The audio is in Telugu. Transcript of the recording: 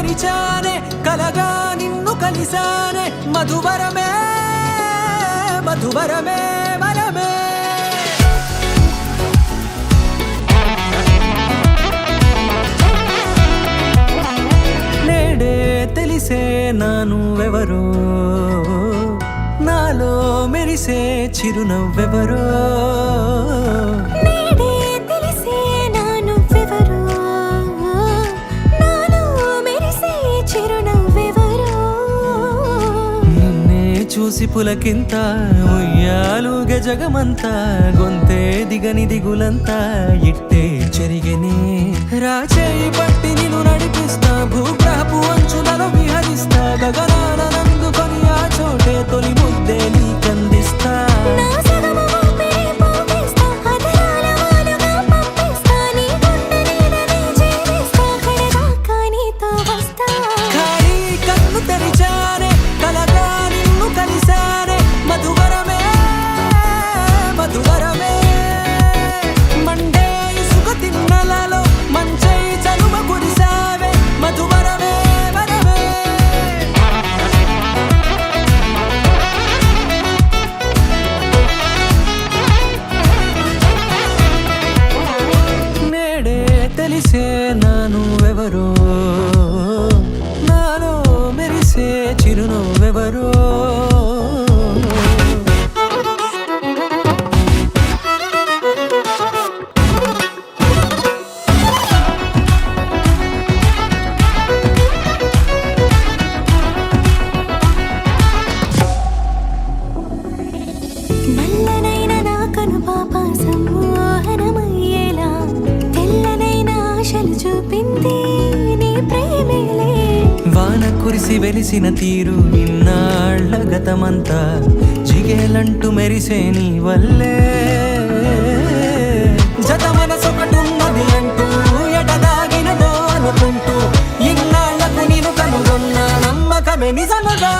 తెరిచానే కలగా నిన్ను కలిసానే మధువరమే మధువరమే వరమే నేడే తెలిసే నానువెవరో నాలో మెరిసే చిరునవ్వెవరో చూసి పులకింత ఉయ్యాలుగ జగమంతా గొంతే దిగని దిగులంతా ఇట్టే చెరిగని రాచేయి పట్టి నిన్ను నడిపిస్తా భూగ్రహపు అంచులలో విహరిస్తా గగనాన నందుకొని ఆ చోటే తొలి ముద్దే నీకందిస్తా తెలిసే నానువెవరో నాలో మెరిసే చిరునవ్వెవరో నల్లనైన నా కను పాప సమ్మోహనమయ్యేలా చూపింది నీ ప్రేమేలే వాన కురిసి వెలిసిన తీరు ఇన్నాళ్ల గతమంతా జిగేలంటూ మెరిసే నీ వల్లే జత మనసొకటున్నది అంటూ ఎటదాగినదో అనుకుంటూ ఇన్నాళ్లకు నేను కనుగొన్న నమ్మకమే నిజముగా